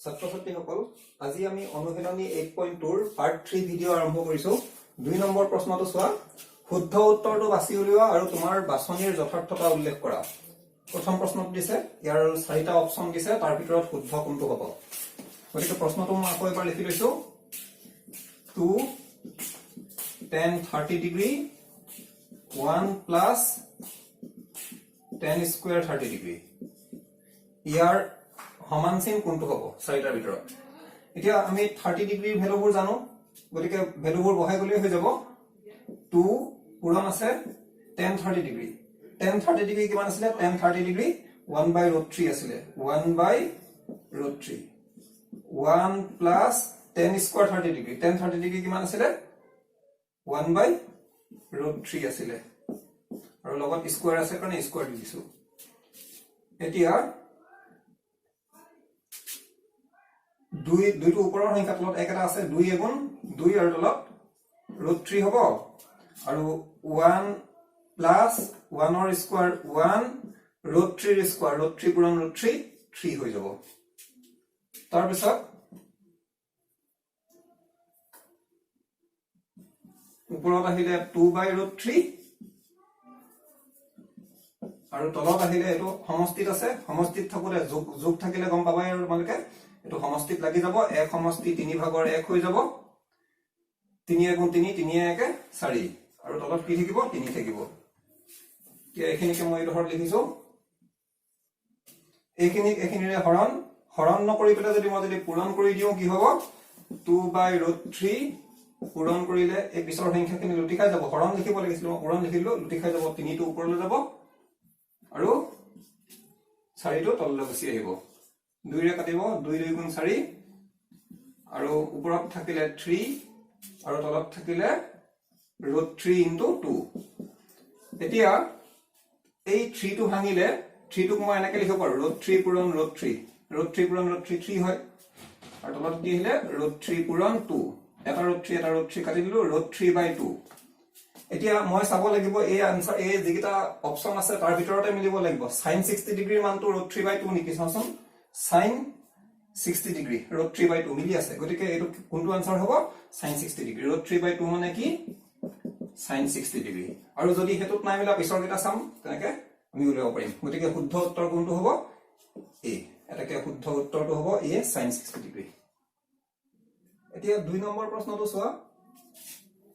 ছাত্ৰ ছাত্ৰীসকল আজি আমি অনুশীলনী 8.2 ৰ পাৰ্ট 3 ভিডিও আৰম্ভ কৰিছো 2 নম্বৰ প্ৰশ্নটো চোৱা শুদ্ধ উত্তৰটো বাছি উলিওৱা আৰু তোমাৰ বাছনিৰ যথাৰ্থতা উল্লেখ কৰা প্ৰথম প্ৰশ্নটো দিছে ইয়াৰ চাৰিটা অপচন দিছে তাৰ ভিতৰত শুদ্ধ কোনটো হ'ব গতিকে প্ৰশ্নটো মই আকৌ এবাৰ লিখি লৈছো 2 tan 30 degree 1 plus tan square 30 degree ইয়াৰ সমান চিন কোনটো হ'ব চাৰিটাৰ ভিতৰত এতিয়া আমি 30 ডিগ্ৰী ভ্যালুবোৰ জানো গতিকে ভ্যালুবোৰ বহাই গলে হৈ যাব 2 পূৰণ আছে tan 30 ডিগ্ৰী tan 30 ডিগ্ৰী কিমান আছিল tan 30 ডিগ্ৰী 1/√3 আছিল 1/√3 1 plus tan square 30 degree tan 30 degree কিমান আছিল 1/√3 আছিল আৰু লগত স্কয়াৰ আছে কাৰণে স্কয়াৰ দি দিছো এতিয়া দুই দুইটো ওপৰৰ সংখ্যা তলত একটা আছে 2 এগুণ 2 আৰু তলত √3 হ'ব আৰু 1 প্লাস 1 ৰ স্কয়াৰ 1 √3 ৰ স্কয়াৰ √3 পূৰণ √3 3 হৈ যাব তাৰ পিছত ওপৰত আহিলে 2/√3 আৰু তলত আহিলে এটো সমষ্টিত আছে সমষ্টিত থাকোতে যোগ থাকিলে গম পাবাই আৰু তোমালোকে এটো সমষ্টিত লাগি যাব এক সমষ্টি 3 ভাগৰ 1 হৈ যাব 3 গুণ 3 3 1 4 আৰু তলত কি থাকিব 3 থাকিব কি এখিনিকে মই ধৰ লিখিছো এখিনিৰে হৰণ নকৰি পেলাই যদি মই পূৰণ কৰি দিও কি হ'ব 2/√3 পূৰণ কৰিলে এই পিছৰ সংখ্যাখিনি লুটি খাই যাব হৰণ লিখিব লাগিছিল মই পূৰণ লিখিলো লুটি খাই যাব 3 টো ওপৰলৈ যাব আৰু 4 টো তললৈ গুচি আহিব 2 ৰে কাটিব 2 2 গুণ 4 আৰু ওপৰত থাকিলে 3 আৰু তলত থাকিলে √3 * 2 এতিয়া এই 3 টো ভাঙিলে 3 টোক মই এনেকৈ লিখিব পাৰো √3 পূৰণ √3 √3 পূৰণ √3 3 হয় আৰু তলত কি আহিলে √3 পূৰণ 2 এটা √3 কাটি দিলো √3/2 এতিয়া মই চাব লাগিব এই আনসাৰ এই যেটা অপচন আছে তাৰ ভিতৰতে মিলিব লাগিব sin 60 ডিগ্ৰীৰ মানটো √3/2 নেকি চাওঁচোন sin 60 ডিগ্ৰী √3/2 মিলি আছে গতিকে এটো কোনটো আনসাৰ হ'ব sin 60 ডিগ্ৰী √3/2 মানে কি sin 60 ডিগ্ৰী আৰু যদি হেতুত নাই মিলা পিছৰ কিটা চাম তেনেকে আমি উলিয়াব পাৰিম গতিকে শুদ্ধ উত্তৰ কোনটো হ'ব এ এটাকে শুদ্ধ উত্তৰটো হ'ব এ sin 60 ডিগ্ৰী এতিয়া 2 নম্বৰ প্ৰশ্নটো চোৱা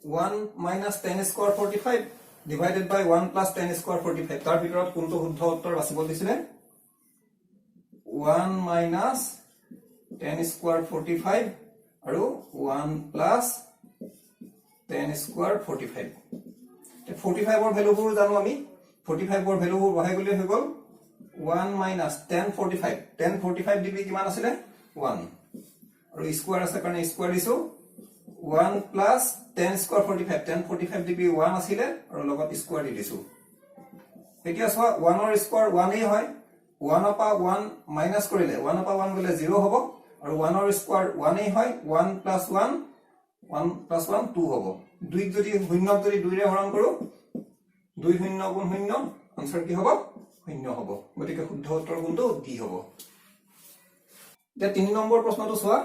1 minus tan square 45 divided by 1 plus tan square 45 তাৰ ভিতৰত কোনটো শুদ্ধ উত্তৰ বাছিব দিছিলে 1 minus tan square 45 আৰু 1 plus tan square 45 45 ৰ ভ্যালুবোৰ জানো আমি 45 ৰ ভ্যালুবোৰ বহাই গলে হৈ গল 1 minus tan 45 ডিগ্ৰী কিমান আছিল 1 আৰু স্কয়াৰ আছে কাৰণে স্কয়াৰ দিছো 1 plus tan square 45 ডিগ্ৰী 1 আছিল আৰু লগত স্কয়াৰ দি দিছো এতিয়া চোৱা 1 ৰ স্কয়াৰ 1 এই হয় 1 পৰা 1 মাইনাস কৰিলে 1 পৰা 1 গলে 0 হ'ব আৰু 1 ৰ স্কয়াৰ 1 এই হয় 1 plus 1 2 হ'ব 2 যদি শূন্যক যদি 2 ৰে হৰণ কৰো 2 শূন্য গুণ শূন্য আনসাৰ কি হ'ব শূন্য হ'ব গতিকে শুদ্ধ উত্তৰ কোনটো ডি হ'ব এতিয়া 3 নম্বৰ প্ৰশ্নটো চোৱা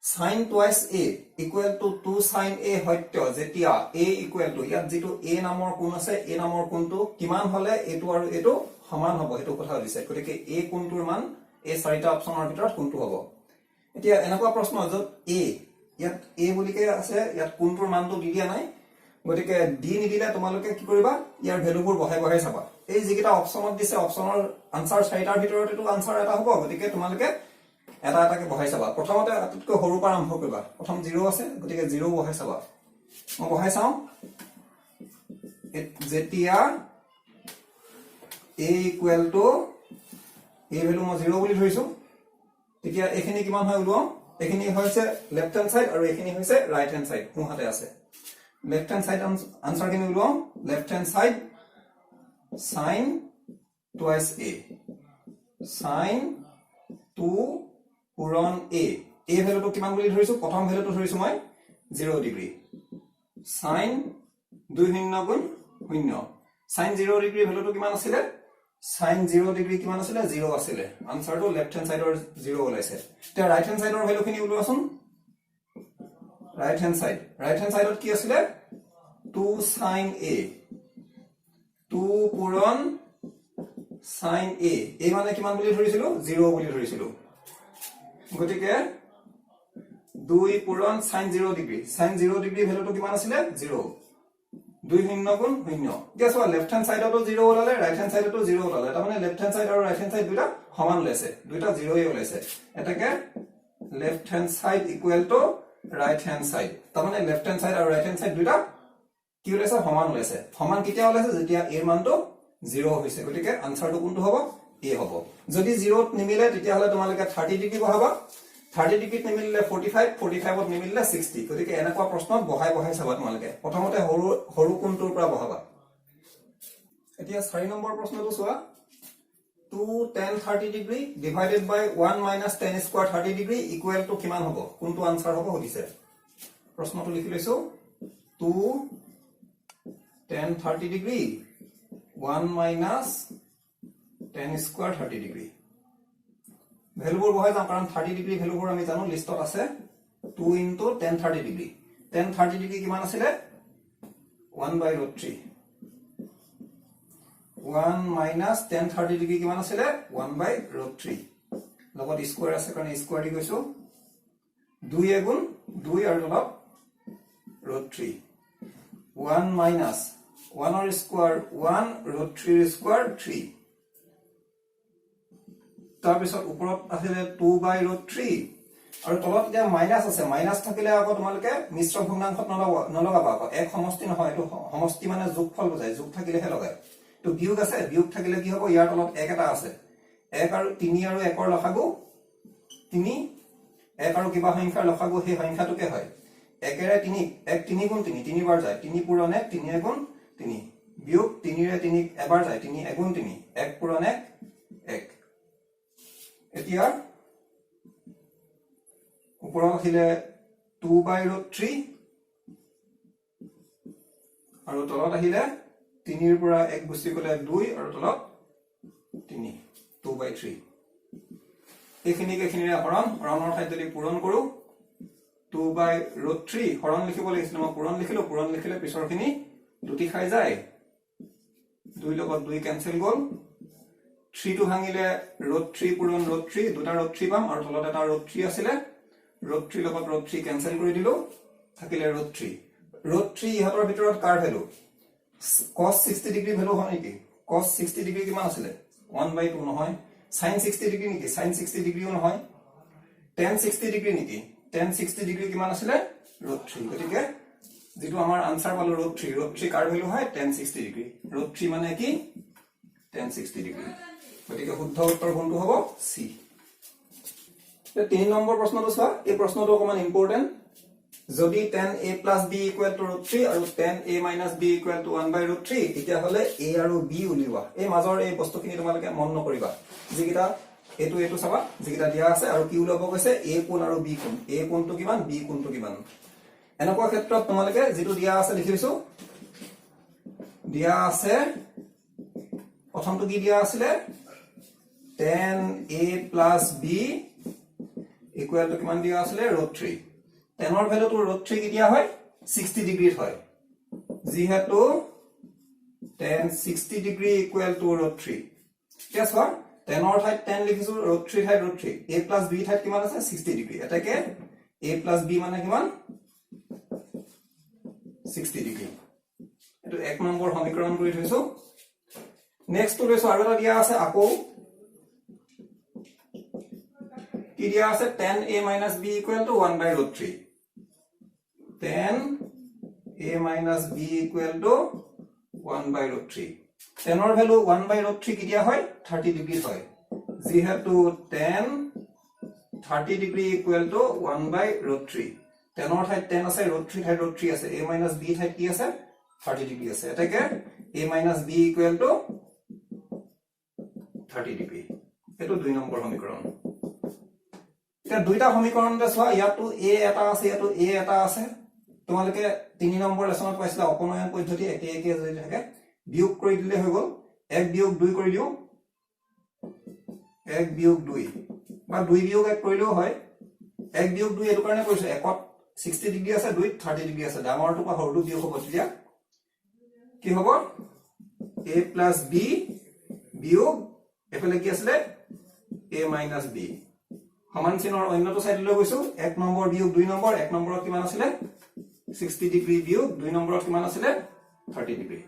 sin twice a equal to 2 sin a সত্য যেতিয়া a equal to ইয়াত যেটো a নামৰ কোণ আছে a নামৰ কোণটো কিমান হলে এটো আৰু এটো সমান হ'ব হেতু কথা দিছে গতিকে a কোণটোৰ মান এই চাৰিটা অপচনৰ ভিতৰত কোনটো হ'ব এতিয়া এনেকুৱা প্ৰশ্ন যত a ইয়াত a বুলিকে আছে ইয়াত কোণটোৰ মানটো দি দিয়া নাই গতিকে d নিদিলে তোমালোকে কি কৰিবা ইয়াৰ ভ্যালুবোৰ বহাই চাবা এই যেটা অপচনত দিছে অপচনৰ আনসাৰ চাৰিটাৰ ভিতৰত এটো আনসাৰ এটা হ'ব গতিকে তোমালোকে এটা এটাকে বহাই চাবা প্ৰথমতে আটতকৈ সৰু পৰা আৰম্ভ কৰিবা প্ৰথম 0 আছে গতিকে 0 বহাই চাবা মই বহাই চাও যেতিয়া a equal to a value মই 0 বুলি ধৰিছো তেতিয়া এখিনি কিমান হয় উলাও এখিনি হৈছে লেফট হ্যান্ড সাইড আৰু এখিনি হৈছে ৰাইট হ্যান্ড সাইড মোৰ হাতে আছে লেফট হ্যান্ড সাইড আনসাৰ খিনি উলাও left hand side sin twice a sin 2 পূৰণ a ভ্যালুটো কিমান বুলি ধৰিছো প্ৰথম ভ্যালুটো ধৰিছো মই 0 ডিগ্ৰী sin 2 শূন্য গুণ শূন্য sin 0 ডিগ্ৰী ভ্যালুটো কিমান আছিল sin 0 ডিগ্ৰী কিমান আছিল 0 আছিল আনসাৰটো লেফট হ্যান্ড সাইডৰ 0 ওলাইছে তে ৰাইট হ্যান্ড সাইডৰ ভ্যালু খিনি উলোৱাচোন ৰাইট হ্যান্ড সাইডত কি আছিল 2 sin a 2 পূৰণ sin a এই মানে কিমান বুলি ধৰিছিলো 0 বুলি ধৰিছিলো গতিকে 2 পূৰণ sin 0 ডিগ্ৰী ভ্যালুটো কিমান আছিল 0 2 শূন্য গুণ শূন্য গেছ হোৱা লেফট হ্যান্ড সাইডতো 0 ওলালে ৰাইট হ্যান্ড সাইডতো 0 ওলালে তাৰমানে লেফট হ্যান্ড সাইড আৰু ৰাইট হ্যান্ড সাইড দুটা সমান ওলাইছে দুটা 0 এ ওলাইছে এটাকে left hand side equal to right hand side তাৰমানে লেফট হ্যান্ড সাইড আৰু ৰাইট হ্যান্ড সাইড দুটা কি ওলাইছে সমান ওলাইছে সমান কেতিয়া ওলাইছে যেতিয়া a ৰ মানটো 0 হৈছে গতিকে আনসাৰটো কোনটো হ'ব a হ'ব যদি 0 ত নিমিলে তেতিয়া হলে তোমালোকে 30 ডিগ্ৰী বহাবা 30 ডিগ্ৰীত নিমিলে 45 ত নিমিলে 60 গতিকে এনেকুৱা প্ৰশ্নত বহাই চাবা তোমালোকে প্ৰথমতে হৰু কোনটোৰ পৰা বহাবা এতিয়া 4 নম্বৰ প্ৰশ্নটো চোৱা 2 tan 30 degree divided by 1 minus tan square 30 degree equal to কিমান হ'ব কোনটো আনসাৰ হ'ব সুধিছে প্ৰশ্নটো লিখি লৈছো 2 tan 30 degree 1 minus tan square 30 degree ভ্যালুবোৰ বহাই যাম কাৰণ 30 ডিগ্ৰী ভ্যালুবোৰ আমি জানো লিষ্টত আছে 2 into tan 30 degree tan 30 degree কিমান আছিল 1/√3 1 minus tan 30 ডিগ্ৰী কিমান আছিল 1/√3 লগত স্কয়াৰ আছে কাৰণ স্কয়াৰ দি গৈছো 2 গুণ 2 আৰু তলত √3 1 minus 1 ৰ স্কয়াৰ 1 √3 ৰ স্কয়াৰ 3 তাৰ পিছত ওপৰত আছে 2/√3 আৰু তলত যে মাইনাস আছে মাইনাস থাকিলে আকৌ তোমালোকে মিশ্ৰ ভগ্নাংশত নলগাবা আকৌ এক সমষ্টি নহয় এটো সমষ্টি মানে যোগফল বুজায় যোগ থাকিলেহে লগায় তো বিয়োগ আছে বিয়োগ থাকিলে কি হ'ব ইয়াৰ তলত এক এটা আছে 1 আৰু 3 আৰু 1 ৰ লসাগু 3 1 আৰু কিবা সংখ্যাৰ লসাগু সেই সংখ্যাটোকে হয় 1 এৰে 3 1 3 গুণ 3 3 বাৰ যায় 3 পূৰণ 1 3 গুণ 3 বিয়োগ 3 ৰে 3 এবাৰ যায় 3 গুণ 3 1 পূৰণ 1 1 এতিয়া ওপৰত আহিলে 2/√3 আৰু তলত আহিলে 3 ৰ পৰা 1 গুছি গলে 2 আৰু তলত 3 2/3 এইখিনিৰে হৰণৰ ঠাইত যদি পূৰণ কৰো 2/√3 হৰণ লিখিব লাগিছিল মই পূৰণ লিখিলে পিছৰখিনি দুটি খাই যায় 2 লগত 2 কেনসেল গল 3 টো ভাঙিলে √3 পূৰণ √3 দুটা √3 পাম আৰু তলত এটা √3 আছিল √3 লগত √3 কেনসেল কৰি দিলো থাকিলে √3 ইহতৰ ভিতৰত কাৰ ভ্যালু cos 60 ডিগ্ৰী ভ্যালু হয় নেকি cos 60 ডিগ্ৰী কিমান আছিল 1/2 নহয় sin 60 ডিগ্ৰী নেকি sin 60 ডিগ্ৰীও নহয় tan 60 ডিগ্ৰী নেকি tan 60 ডিগ্ৰী কিমান আছিল √3 গতিকে যেটো আমাৰ আনসাৰ পালো √3 কাৰ ভ্যালু হয় tan 60 ডিগ্ৰী √3 মানে কি tan 60 ডিগ্ৰী গতিকে শুদ্ধ উত্তৰ কোনটো হ'ব সি 3 নম্বৰ প্ৰশ্নটো চোৱা এই প্ৰশ্নটো অকমান ইম্পৰ্টেন্ট যদি tan a plus b equal to √3 আৰু tan a minus b equal to 1/√3 তেতিয়া হলে a আৰু b উলিওৱা এই মাজৰ এই বস্তুখিনি তোমালোকে মন নকৰিবা যিকিটা এটো চাবা যিকিটা দিয়া আছে আৰু কি উলাব কৈছে a কোণ আৰু b কোণ a কোণটো কিমান b কোণটো কিমান এনেকুৱা ক্ষেত্ৰত তোমালোকে যেটো দিয়া আছে লিখিছো দিয়া আছে প্ৰথমটো কি দিয়া আছিল tan a plus b equal to কিমান দিয়া আছিল √3 tan ৰ ভ্যালুটো √3 কি দিয়া হয় 60 ডিগ্ৰীত হয় যিহেতু tan 60 ডিগ্ৰী equal to √3 কেছ হয় tan ৰ ঠাইত tan লিখিছো √3 ঠাইত √3 a plus b ঠাইত কিমান আছে 60 ডিগ্ৰী এটাকে a plus b মানে কিমান 60 ডিগ্ৰী এটো এক নম্বৰ সমীকৰণ কৰি থৈছো নেক্সট টু লৈছো আৰু এটা দিয়া আছে আকৌ কি দিয়া আছে tan a minus b equal to 1/√3 tan a minus b equal to 1/√3 tan ৰ ভ্যালু 1/√3 কি দিয়া হয় 30 ডিগ্ৰী হয় যেহেতু tan 30 degree equal to 1/√3 tan ৰ ঠাইত tan আছে √3 ঠাইত √3 আছে a minus b ঠাইত কি আছে 30 ডিগ্ৰী আছে এটাকে a minus b equal to 30 degree এটো 2 নম্বৰ সমীকৰণ এটা দুইটা সমীকৰণতে চোৱা ইয়াতো a এটা আছে ইয়াতো a এটা আছে তোমালোকে 3 নম্বৰ লেসনত পাইছিলা অপনয়ন পদ্ধতি একে যদি থাকে বিয়োগ কৰি দিলে হৈ গল 1 বিয়োগ 2 কৰি দিও 1 বিয়োগ 2 বা 2 বিয়োগ 1 কৰিলেও হয় 1 বিয়োগ 2 এটো কাৰণে কৈছো একত 60 ডিগ্ৰী আছে 2 30 ডিগ্ৰী আছে ডাঙৰটো বা সৰুটো বিয়োগ হ'ব তেতিয়া কি হ'ব a plus b বিয়োগ এফালে কি আছে a minus b সমান চিনৰ অন্যটো সাইডলৈ গৈছো 1 নম্বৰ বিয়োগ 2 নম্বৰ 1 নম্বৰত কিমান আছিল 60 ডিগ্ৰী বিয়োগ 2 নম্বৰত কিমান আছিল 30 degree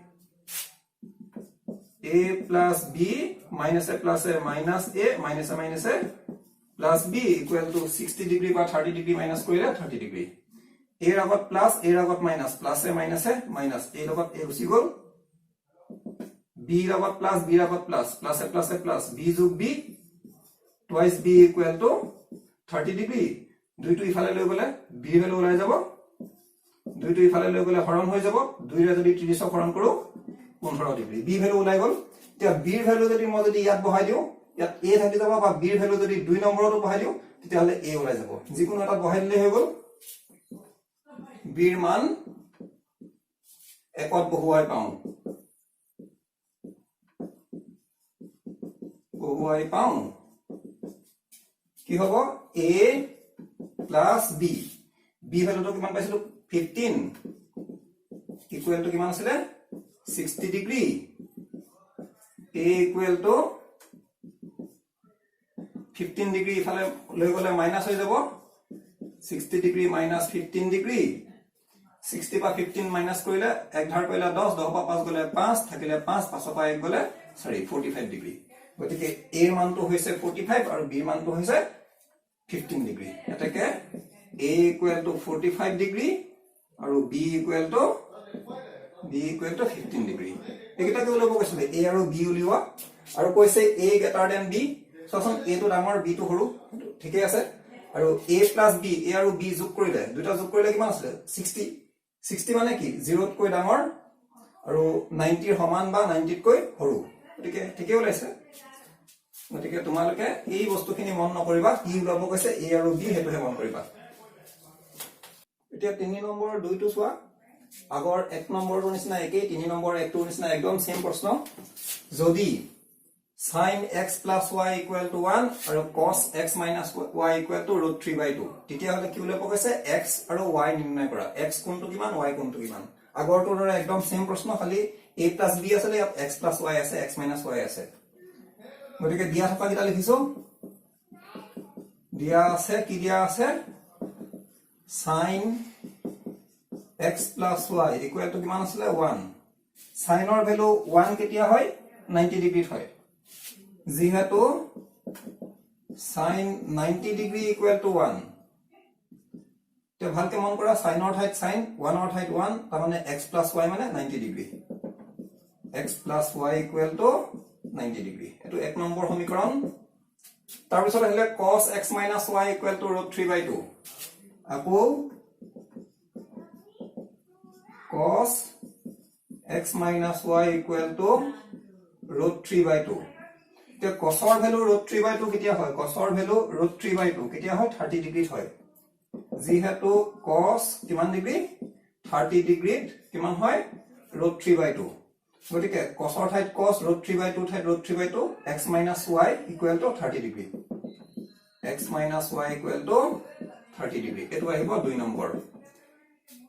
a plus b minus a plus a minus a minus a minus a plus b equal to 60 degree বা 30 degree minus কৰিলে 30 degree a ৰ আগত plus a ৰ আগত minus plus a minus a minus a ৰ আগত a গুচি গল b ৰ আগত plus b ৰ আগত plus plus a plus b যোগ b twice b equal to 30 degree দুইটো ইফালে লৈ গলে b ভ্যালু ওলাই যাব দুইটো ইফালে লৈ গলে হৰণ হৈ যাব 2 ৰে যদি 30 হৰণ কৰো 15 ডিগ্ৰী b ভ্যালু ওলাই গল তেতিয়া b ৰ ভ্যালু যদি মই যদি ইয়াত বহাই দিও ইয়াত a থাকি যাব বা b ৰ ভ্যালু যদি 2 নম্বৰটো বহাই দিও তেতিয়া হলে a ওলাই যাব যিকোনো এটা বহাই দিলে হৈ গল b ৰ মান একত বহুৱাই পাও কি হ'ব a plus b b ভ্যালুটো কিমান পাইছিলো 15 ইকুৱেল টু কিমান আছিল 60 degree a equal to 15 degree ইফালে লৈ গলে মাইনাস হৈ যাব 60 degree minus 15 degree 60 পা 15 মাইনাস কৰিলে এক ধাৰ কৰিলে 10 10 পা 5 গলে 5 থাকিলে 5 5 পা 1 গলে 45 degree গতিকে a ৰ মানটো হৈছে 45 আৰু b ৰ মানটো হৈছে 15 degree এটাকে a equal to 45 degree আৰু b equal to 15 degree এইটা কি ওলাব কৈছিলে a আৰু b উলিওৱা আৰু কৈছে a greater than b সচোন a টো ডাঙৰ b টো সৰু ঠিকই আছে আৰু a plus b a আৰু b যোগ কৰিলে দুটা যোগ কৰিলে কিমান আছে 60 মানে কি 0 তকৈ ডাঙৰ আৰু 90 ৰ সমান বা 90 তকৈ সৰু গতিকে ঠিকই ওলাইছে গতিকে তোমালোকে এই বস্তুখিনি মন নকৰিবা কি ওলাব কৈছে a আৰু b হেতুহে মন কৰিবা এতিয়া 3 নম্বৰ 2 টো চোৱা আগৰ 1 নম্বৰৰ নিচিনা একেই 3 নম্বৰ 1 টোৰ নিচিনা একদম সেম প্ৰশ্ন যদি sin x plus y equal to 1 আৰু cos x minus y equal to √3/2 তেতিয়া হলে কি ওলাব কৈছে x আৰু y নিৰ্ণয় কৰা x কোনটো কিমান y কোনটো কিমান আগৰটোৰ দৰে একদম সেম প্ৰশ্ন খালি a plus b আছে ইয়াত x plus y আছে x minus y আছে গতিকে দিয়া থকা কিটা লিখিছো দিয়া আছে কি দিয়া আছে sin x plus y equal to কিমান আছিল 1 sin ৰ ভ্যালু 1 কেতিয়া হয় 90 ডিগ্ৰী হয় যেহেতু sin 90 ডিগ্ৰী equal to 1 তে ভালকে মন কৰা sin ৰ ঠাইত sin 1 ৰ ঠাইত 1 তাৰ মানে x plus y মানে 90 degree x plus y equal to 90 degree এটো এক নম্বৰ সমীকৰণ তাৰ পিছত আহিলে cos x minus y equal to √3/2 আকৌ cos x minus y equal to √3/2 তে cosৰ ভ্যালু √3/2 কেতিয়া হয় cosৰ ভ্যালু √3/2 কেতিয়া হয় 30 ডিগ্ৰী হয় যেহেতু cos কিমান ডিগ্ৰী 30 ডিগ্ৰীত কিমান হয় √3/2 গতিকে cosৰ ঠাইত cos √3/2 ঠাইত √3/2 x minus y equal to 30 degree x minus y equal to 30 degree এটো আহিব 2 নম্বৰ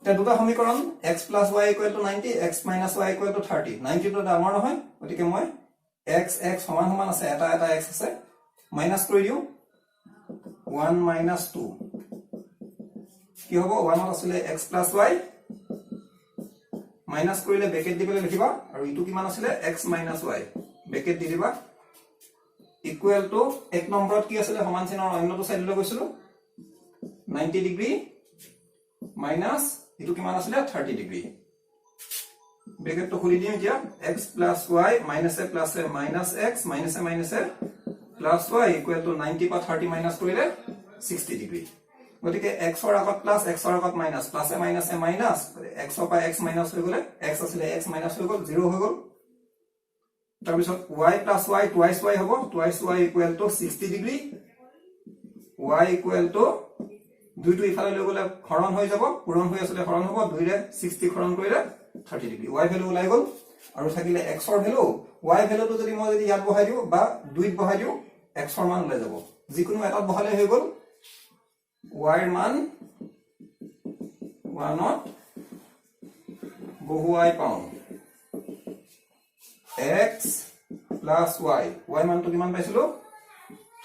তে দুটা সমীকৰণ x plus y equal to 90 x minus y equal to 30 90 টো ডাঙৰ নহয় গতিকে মই x x সমান সমান আছে এটা এটা x আছে মাইনাস কৰি দিও 1 minus 2 কি হ'ব 1 ত আছিল x plus y মাইনাস কৰিলে ব্ৰেকেট দি পেলাই লিখিবা আৰু ইটো কিমান আছিল x minus y ব্ৰেকেট দি দিবা ইকুৱেল টু এক নম্বৰত কি আছিল সমান চিনৰ অন্যটো সাইডলৈ গৈছিল 90 ডিগ্ৰী মাইনাস ইটো কিমান আছিল 30 ডিগ্ৰী ব্ৰেকেট তো খুলি দিম এতিয়া x plus y minus a plus a minus x minus a minus a plus y equal to 90 পা 30 মাইনাস কৰিলে 60 ডিগ্ৰী গতিকে x ৰ আগত প্লাস x ৰ আগত minus plus a minus a minus x ৰ পা x মাইনাস হৈ গলে x আছিল x মাইনাস হৈ গল 0 হৈ গল তাৰ পিছত y plus y twice y হ'ব twice y equal to 60 degree y equal to দুইটো ইফালে লৈ গলে হৰণ হৈ যাব পূৰণ হৈ আছিল হৰণ হ'ব 2 ৰে 60 হৰণ কৰিলে 30 ডিগ্ৰী y ভ্যালু ওলাই গল আৰু থাকিলে x ৰ ভ্যালু y ভ্যালুটো যদি মই যদি ইয়াত বহাই দিও বা 2 ত বহাই দিও x ৰ মান লৈ যাব যিকোনো এটাত বহালে হৈ গল y ৰ মান 1ত বহুৱাই পাওঁ x plus y y মানটো কিমান পাইছিলো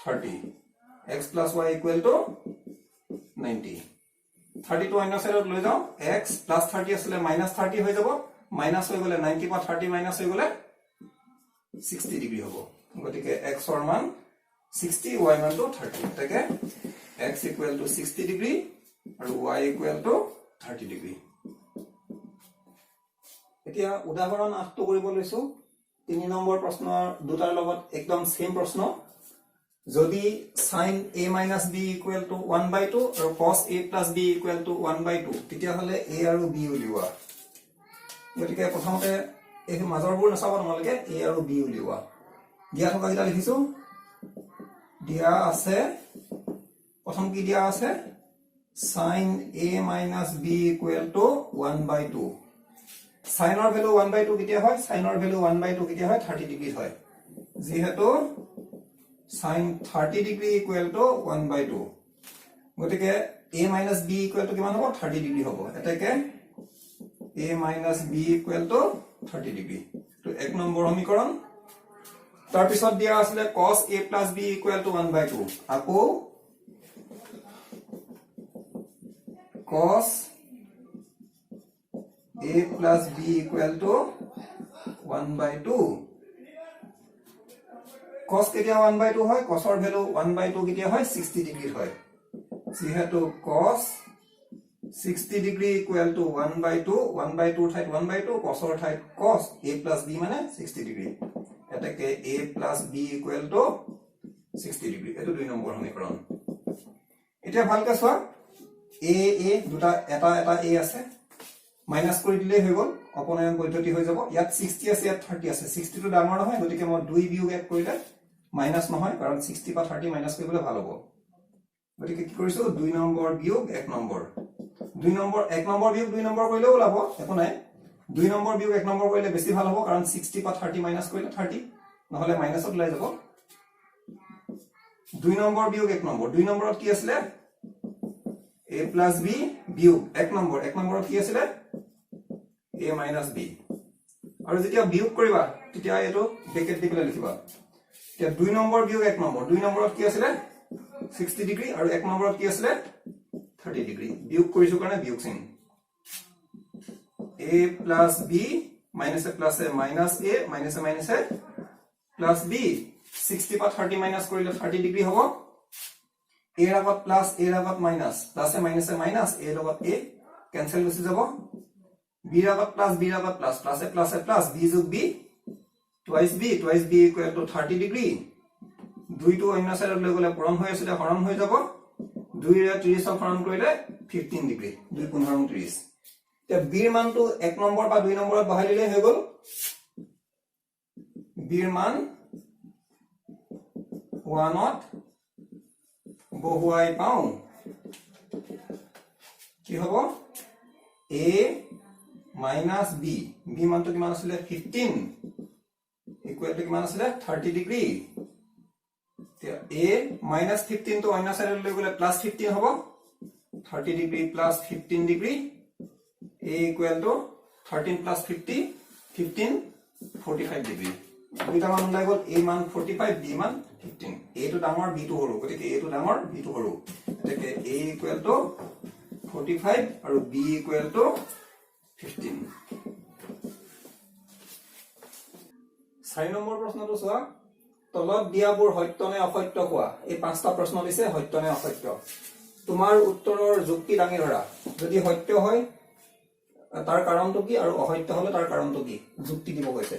30 x plus y equal to 90 30 to অন্য সাইডত লৈ যাও x plus 30 আসলে -30 হৈ যাব মাইনাস হৈ গলে 90 পা 30 মাইনাস হৈ গলে 60 ডিগ্ৰী হ'ব গতিকে x ৰ মান 60 y মান to 30 তাকে x equal to 60 ডিগ্ৰী আৰু y equal to 30 ডিগ্ৰী এতিয়া উদাহৰণ 8 টো কৰিব লৈছো 3 নম্বৰ প্ৰশ্নৰ দুটাৰ লগত একদম সেম প্ৰশ্ন যদি sin a minus b equal to 1/2 আৰু cos a plus b equal to 1/2 তেতিয়া হলে a আৰু b উলিওৱা গতিকে প্ৰথমতে এই মাজৰবোৰ নাচাব তোমালোকে a আৰু b উলিওৱা দিয়া থকা কিটা লিখিছো দিয়া আছে প্ৰথম কি দিয়া আছে sin a minus b equal to 1/2 sin ৰ ভ্যালু 1/2 কেতিয়া হয় sin ৰ ভ্যালু 1/2 কেতিয়া হয় 30 ডিগ্ৰী হয় যেহেতু sin 30 ডিগ্ৰী equal to 1/2 গতিকে a minus b equal to কিমান হ'ব 30 ডিগ্ৰী হ'ব এটাকে a minus b equal to 30 degree তো এক নম্বৰ সমীকৰণ তাৰ পিছত দিয়া আছিল cos a plus b equal to 1/2 আকৌ cos a plus b equal to 1/2 cos কেতিয়া 1/2 হয় cos ৰ ভ্যালু 1/2 কেতিয়া হয় 60 ডিগ্ৰী হয় যেহেতু cos 60 ডিগ্ৰী equal to 1/2 1/2 ঠাইত 1/2 cos ৰ ঠাইত cos a plus b মানে 60 ডিগ্ৰী এটাকে a plus b equal to 60 degree এটো দুই নম্বৰ সমীকৰণ এতিয়া ভালকৈ চোৱা a দুটা এটা a আছে মাইনাস কৰি দিলে হৈ গল অপনয়ন পদ্ধতি হৈ যাব ইয়াত 60 আছে ইয়াত 30 আছে 60 টো ডাঙৰ নহয় গতিকে মই 2 বিয়োগ এক কৰিলে মাইনাস নহয় কাৰণ 60 পা 30 মাইনাস কৰিবলৈ ভাল হ'ব গতিকে কি কৰিছো 2 নম্বৰ বিয়োগ 1 নম্বৰ 2 নম্বৰ 1 নম্বৰ বিয়োগ 2 নম্বৰ কৰিলে ওলাব একো নাই 2 নম্বৰ বিয়োগ 1 নম্বৰ কৰিলে বেছি ভাল হ'ব কাৰণ 60 পা 30 মাইনাস কৰিলে 30 নহলে মাইনাসত ওলাই যাব 2 নম্বৰ বিয়োগ 1 নম্বৰ 2 নম্বৰত কি আছিল a plus b বিয়োগ 1 নম্বৰত কি আছিল a minus b আৰু যেতিয়া বিয়োগ কৰিবা তেতিয়া এটো ব্ৰেকেট দি পেলাই লিখিবা এতিয়া 2 নম্বৰ বিয়োগ 1 নম্বৰ 2 নম্বৰত কি আছিল 60 ডিগ্ৰী আৰু 1 নম্বৰত কি আছিল 30 ডিগ্ৰী বিয়োগ কৰিছো কাৰণে বিয়োগ চিন a plus b minus a plus a minus a minus a minus a plus b 60 পা 30 মাইনাস কৰিলে 30 ডিগ্ৰী হ'ব a ৰ আগত প্লাস a ৰ আগত minus plus a minus a minus a ৰ আগত a কেনসেল গুচি যাব b ৰ আগত প্লাস b ৰ আগত plus plus a plus b যোগ b twice b equal to 30 degree 2 টো অন্য সাইডত লৈ গলে পূৰণ হৈ আছিল হৰণ হৈ যাব 2 ৰে 30 ক হৰণ কৰিলে 15 ডিগ্ৰী 2 15 30 তে b ৰ মানটো 1 নম্বৰ বা 2 নম্বৰত বহাই দিলে হৈ গল b ৰ মান 1ত বহুৱাই পাওঁ কি হ'ব a minus b মানটো কিমান আছিল 15 ইকুৱেল টু কিমান আছিল 30 ডিগ্ৰী তে a minus 15 তো অন্য সাইডত লৈ গলে প্লাস 15 হ'ব 30 degree plus 15 degree a equal to 13 plus 50 15 45 degree দুটা মান ওলাই গল a মান 45 b মান 15 a টো ডাঙৰ b টো সৰু গতিকে a টো ডাঙৰ b টো সৰু এটাকে a equal to 45 আৰু b equal to 15 4 নম্বৰ প্ৰশ্নটো চোৱা তলত দিয়াবোৰ সত্য নে অসত্য কোৱা এই পাঁচটা প্ৰশ্ন দিছে সত্য নে অসত্য তোমাৰ উত্তৰৰ যুক্তি দাঙি ধৰা যদি সত্য হয় তাৰ কাৰণটো কি আৰু অসত্য হলে তাৰ কাৰণটো কি যুক্তি দিব কৈছে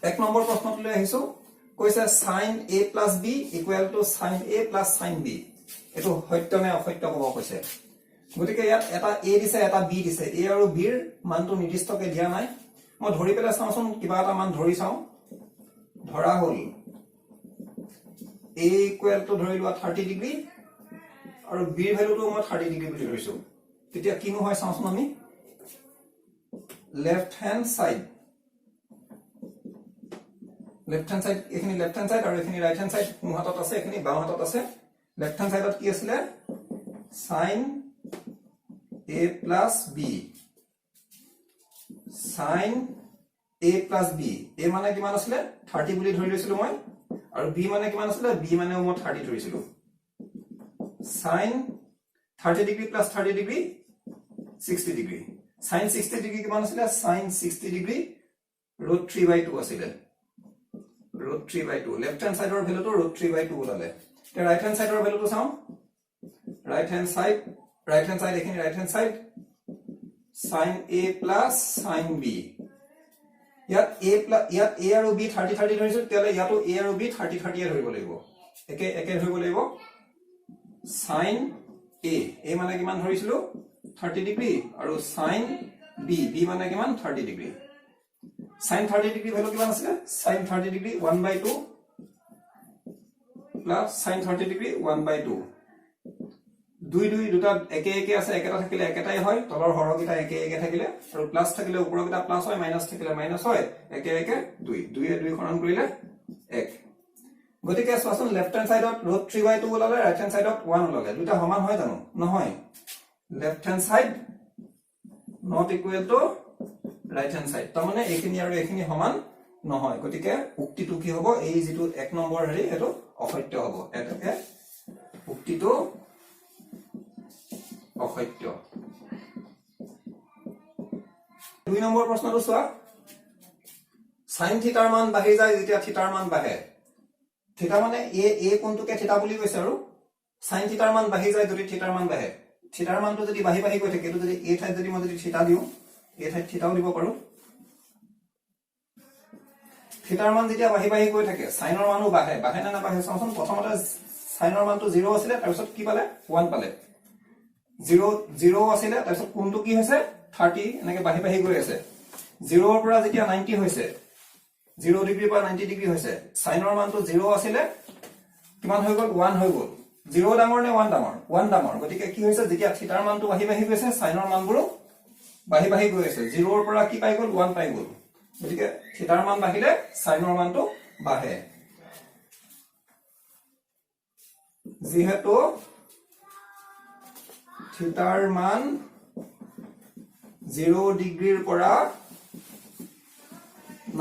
এক নম্বৰ প্ৰশ্নটোলৈ আহিছো কৈছে sin a plus b equal to sin a plus sin b এটো সত্য নে অসত্য ক'ব কৈছে গতিকে ইয়াত এটা a দিছে এটা b দিছে a আৰু b ৰ মানটো নিৰ্দিষ্টকৈ দিয়া নাই মই ধৰি পেলাই চাওঁচোন কিবা এটা মান ধৰি চাওঁ ধৰা হ'ল a equal to ধৰি লোৱা 30 ডিগ্ৰী আৰু b ৰ ভ্যালুটো মই 30 ডিগ্ৰী বুলি ধৰিছো তেতিয়া কিনো হয় চাওঁচোন আমি left hand side left hand side এখিনি লেফট হ্যান্ড সাইড আৰু এখিনি ৰাইট হ্যান্ড সাইড মোৰ হাতত আছে এখিনি বাও হাতত আছে লেফট হ্যান্ড সাইডত কি আছিল sin a plus b sin a plus b a মানে কিমান আছিল 30 বুলি ধৰি লৈছিলো মই আৰু b মানে কিমান আছিল b মানে মই 30 ধৰিছিলো sin 30 degree plus 30 degree 60 degree sin 60 degree কিমান আছিল sin 60 degree root 3/2 আছিল root 3/2 left hand side or value to root 3/2 ওলালে তে right hand side or value to চাও right hand side এখিনি right hand side sin a plus sin b ইয়াত a আৰু b 30 30 ধৰিছো তেলে ইয়াতো a আৰু b 30 30 ধৰিব লাগিব একে ধৰিব লাগিব sin a মানে কিমান ধৰিছিলো 30 ডিগ্ৰী আৰু sin b মানে কিমান 30 ডিগ্ৰী sin 30 degree value কিমান আছিল sin 30 degree 1/2 plus sin 30 degree 1/2 দুটা একে আছে একেটা থাকিলে একেটাই হয় তলৰ হৰকিটা একে থাকিলে আৰু প্লাস থাকিলে ওপৰকিটা প্লাস হয় মাইনাস থাকিলে মাইনাস হয় একে 2 খৰণ কৰিলে 1 গতিকে চোৱাচোন লেফট হ্যান্ড সাইডত root 3/2 ওলালে ৰাইট হ্যান্ড সাইডত 1 ওলালে দুটা সমান হয় জানো নহয় left hand side not equal to right hand side তাৰ মানে এখিনি আৰু এখিনি সমান নহয় গতিকে উক্তিটো কি হ'ব এই যেটো 1 নম্বৰ হেৰি এটো অসত্য হ'ব এটাকে উক্তিটো অসত্য 2 নম্বৰ প্ৰশ্নটো চোৱা sin থিটাৰ মান বাঢ়ি যায় যেতিয়া থিটাৰ মান বাঢ়ে থিটা মানে a কোনটোকে থিটা বুলি কৈছে আৰু sin থিটাৰ মান বাঢ়ি যায় যদি থিটাৰ মান বাঢ়ে থিটাৰ মানটো যদি বাঢ়ি গৈ থাকে এটো যদি a ঠাইত যদি মই যদি থিটা দিও এই ঠাইত থিটাও দিব পাৰো থিটাৰ মান যেতিয়া বাঢ়ি গৈ থাকে সাইনৰ মানো বাঢ়ে না নাবাঢ়ে চাওঁচোন প্ৰথমতে সাইনৰ মানটো 0 আছিল তাৰ পিছত কি পালে 1 পালে 0 আছিল তাৰ পিছত কোনটো কি হৈছে 30 এনেকে বাঢ়ি গৈ আছে 0 ৰ পৰা যেতিয়া 90 হৈছে 0 ডিগ্ৰী পৰা 90 ডিগ্ৰী হৈছে সাইনৰ মানটো 0 আছিল কিমান হৈ গ'ল 1 হৈ গ'ল 0 ডাঙৰ নে 1 ডাঙৰ 1 ডাঙৰ গতিকে কি হৈছে যেতিয়া থিটাৰ মানটো বাঢ়ি গৈছে সাইনৰ মানবোৰো বাঢ়ি গৈ আছে 0 ৰ পৰা কি পাই গ'ল 1 পাই গ'ল গতিকে থিটাৰ মান বাঢ়িলে সাইনৰ মানটো বাঢ়ে যেহেতু থিটাৰ মান 0 ডিগ্ৰীৰ পৰা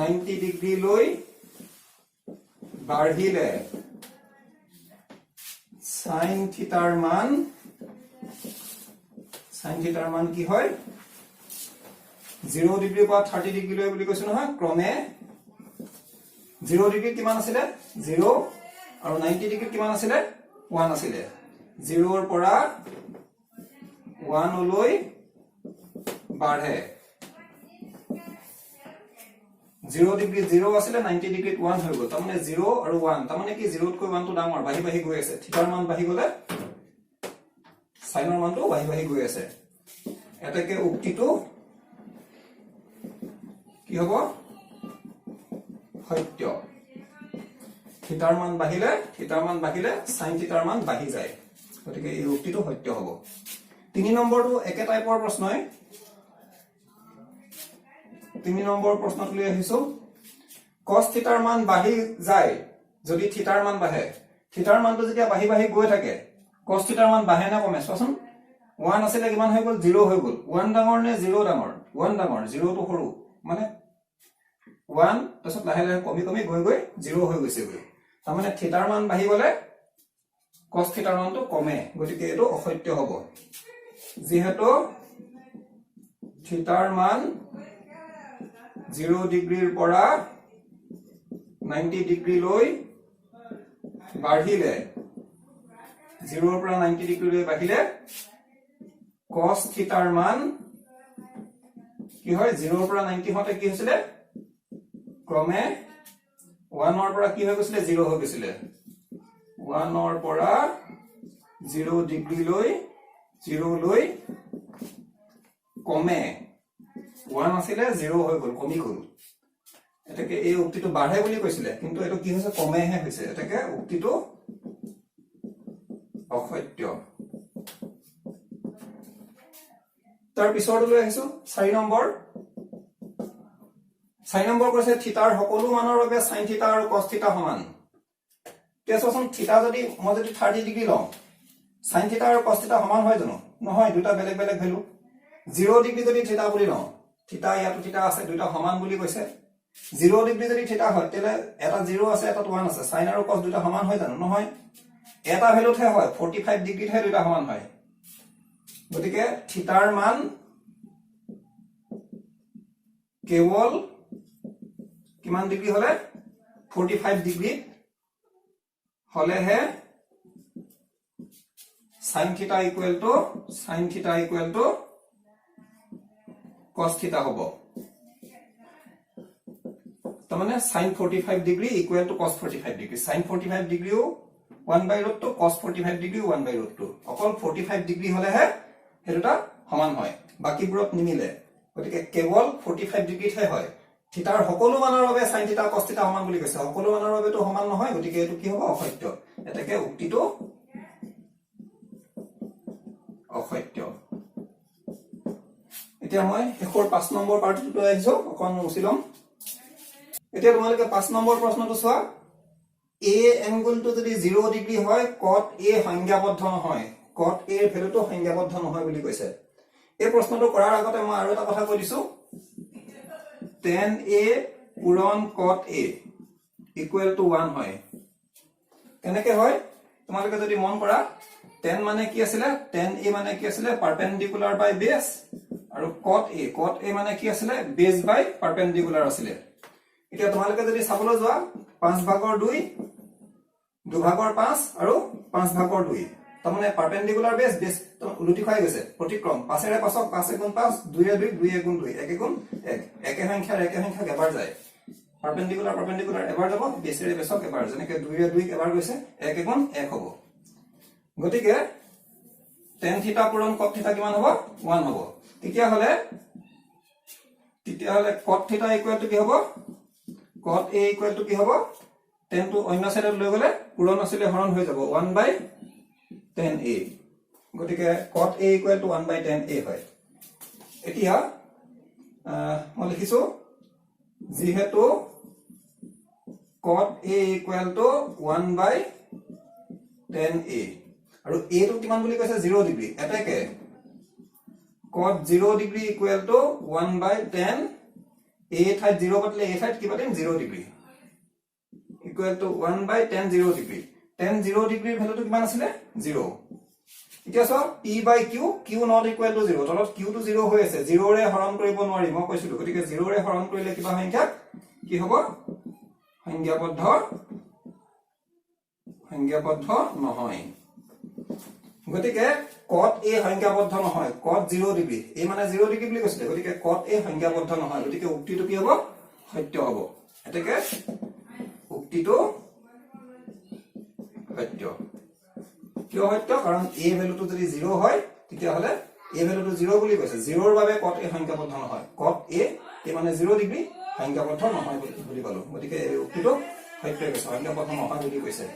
90 ডিগ্ৰী লৈ বাঢ়িলে sin থিটাৰ মান কি হয় 0 ডিগ্ৰী পৰা 30 ডিগ্ৰী লৈ বুলি কৈছো নহয় ক্ৰমে 0 ডিগ্ৰী কিমান আছিল 0 আৰু 90 ডিগ্ৰী কিমান আছিল 1 আছিল 0 ৰ পৰা 1 লৈ বাঢ়ে 0 ডিগ্ৰী 0 আছিল 90 ডিগ্ৰীত 1 হৈ গ'ল তাৰ মানে 0 আৰু 1 তাৰ মানে কি 0 তকৈ 1 টো ডাঙৰ বাঢ়ি গৈ আছে থিটাৰ মান বাঢ়ি গলে সাইনৰ মানটো বাঢ়ি গৈ আছে এটাকে উক্তিটো কি হ'ব সত্য থিটাৰ মান বাঢ়িলে sin থিটাৰ মান বাঢ়ি যায় গতিকে এই উক্তিটো সত্য হ'ব 3 নম্বৰটো একে টাইপৰ প্ৰশ্নই 3 নম্বৰ প্ৰশ্নটো লৈ আহিছো cos থিটাৰ মান বাঢ়ি যায় যদি থিটাৰ মান বাঢ়ে থিটাৰ মানটো যেতিয়া বাঢ়ি গৈ থাকে cos থিটাৰ মান বাঢ়ে না কমে চোৱাচোন 1 আছিল কিমান হৈ গ'ল 0 হৈ গ'ল 1 ডাঙৰ নে 0 ডাঙৰ 1 ডাঙৰ 0 টো সৰু মানে 1 তাৰছত লাহে কমি গৈ 0 হৈ গৈছে গৈ তাৰ মানে থিটাৰ মান বাঢ়ি গলে cos থিটাৰ মানটো কমে গতিকে এটো অসত্য হ'ব যেহেতু থিটাৰ মান 0 ডিগ্ৰীৰ পৰা 90 ডিগ্ৰী লৈ বাঢ়িলে 0 ৰ পৰা 90 ডিগ্ৰী লৈ বাঢ়িলে cos থিটাৰ মান কি হয় 0 ৰ পৰা 90 হতে কি হৈছিল ক্ৰমে 1 ৰ পৰা কি হৈ গৈছিল 0 হৈ গৈছিল 1 ৰ পৰা 0 ডিগ্ৰী লৈ 0 লৈ কমে 1 আছিল 0 হৈ গ'ল কমি গ'ল এটাকে এই উক্তিটো বাঢ়ে বুলি কৈছিলে কিন্তু এটো কি হৈছে কমেহে হৈছে এটাকে উক্তিটো অসত্য তাৰ পিছৰটো লৈ আহিছো 4 নম্বৰ 4 নম্বৰ কৈছে থিতাৰ সকলো মানৰ বাবে sin থিতা আৰু cos থিতা সমান তেছচোন থিতা যদি মই যদি 30 ডিগ্ৰী লওঁ sin থিতা আৰু cos থিতা সমান হয় জানো নহয় দুটা বেলেগ বেলেগ ভ্যালু 0 ডিগ্ৰী যদি থিতা বুলি লওঁ থিতা ইয়াত থিতা আছে দুটা সমান বুলি কৈছে 0 ডিগ্ৰী যদি থিতা হয় তেলে এটা 0 আছে এটা 1 আছে sin আৰু cos দুটা সমান হয় জানো নহয় এটা ভ্যালুতহে হয় 45 ডিগ্ৰীতহে দুটা সমান হয় গতিকে থিতাৰ মান কেৱল কিমান ডিগ্ৰী হলে 45 ডিগ্ৰী হলেহে sin theta equal to cos থিতা হ'ব তাৰমানে sin 45 degree equal two cos 45 degree sin 45 ডিগ্ৰীও 1/√2 cos 45 ডিগ্ৰীও 1/√2 অকল 45 ডিগ্ৰী হলেহে হেতুটা সমান হয় বাকিবোৰত নিমিলে গতিকে কেৱল 45 ডিগ্ৰীতহে হয় থিতাৰ সকলো মানৰ বাবে sin থিতা cos থিতা সমান বুলি কৈছে সকলো মানৰ বাবে তো সমান নহয় গতিকে এটো কি হ'ব অসত্য এটাকে উক্তিটো অসত্য এতিয়া মই এখৰ 5 নম্বৰ পাৰ্টিটো আহিছো অকন মুছিলম এতিয়া তোমালোকে 5 নম্বৰ প্ৰশ্নটো চোৱা a এংগলটো যদি 0 ডিগ্ৰী হয় cot a সংজ্ঞাবদ্ধ নহয় cot a এৰ ভ্যালুটো সংজ্ঞাবদ্ধ নহয় বুলি কৈছে এই প্ৰশ্নটো কৰাৰ আগতে মই আৰু এটা কথা কৈ দিছো tan a পূৰণ cot a ইকুৱেল টু 1 হয় কেনেকৈ হয় তোমালোকে যদি মন কৰা tan মানে কি আছিল tan a মানে কি আছিল পাৰপেন্ডিকুলাৰ বাই বেস আৰু cot a মানে কি আছিল বেস বাই পাৰপেন্ডিকুলাৰ আছিল এতিয়া তোমালোকে যদি চাবলৈ যোৱা 5/2 2/5 আৰু 5/2 তাৰমানে পাৰপেন্ডিকুলাৰ বেস উলটি খাই গৈছে প্ৰতিক্ৰম 5 এৰে 5 5 গুণ 5 2 এ 2 2 গুণ 2 1 গুণ 1 একে সংখ্যা এবাৰ যায় পাৰপেন্ডিকুলাৰ এবাৰ যাব বেসেৰে বেসক এবাৰ যেনেকৈ 2 এ 2 এবাৰ গৈছে 1 গুণ 1 হ'ব গতিকে tan থিতা পূৰণ cot থিতা কিমান হ'ব 1 হ'ব তেতিয়া হলে cot থিতা ইকুৱেল টু কি হ'ব cot a ইকুৱেল টু কি হ'ব tan টু অন্য সাইডত লৈ গলে পূৰণ আছিলে হৰণ হৈ যাব 1/tan a গতিকে cot a equal to 1/tan a হয় এতিয়া মই লিখিছো যেহেতু cot a equal to 1/tan a আৰু a টো কিমান বুলি কৈছে 0 ডিগ্ৰী এটাকে cot 0 degree equal two 1/tan a ঠাইত 0 বদলে a ঠাইত কি পাতিম 0 degree equal two 1/tan 0 degree tan 0 ডিগ্ৰীৰ ভ্যালুটো কিমান আছিল 0 এতিয়া সব p by q q not equal to 0 তলত q টো 0 হৈ আছে 0 ৰে হৰণ কৰিব নোৱাৰি মই কৈছিলো গতিকে 0 ৰে হৰণ কৰিলে কিবা সংখ্যা কি হ'ব সংজ্ঞাবদ্ধ নহয় গতিকে cot a সংজ্ঞাবদ্ধ নহয় cot 0 ডিগ্ৰী এই মানে 0 ডিগ্ৰী বুলি কৈছিলে গতিকে cot a সংজ্ঞাবদ্ধ নহয় গতিকে উক্তিটো কি হ'ব সত্য হ'ব এটাকে উক্তিটো সত্য কিয় সত্য কাৰণ a ভ্যালুটো যদি 0 হয় তেতিয়া হলে a ভ্যালুটো 0 বুলি কৈছে 0 ৰ বাবে cot a সংজ্ঞাবদ্ধ নহয় cot a মানে 0 ডিগ্ৰী সংজ্ঞাবদ্ধ নহয় বুলি কলো গতিকে এই উক্তিটো সত্য হৈছে সংজ্ঞাবদ্ধ নহয় বুলি কৈছে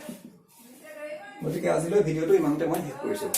গতিকে আজিলৈ ভিডিওটো ইমানতে মই শেষ কৰিছো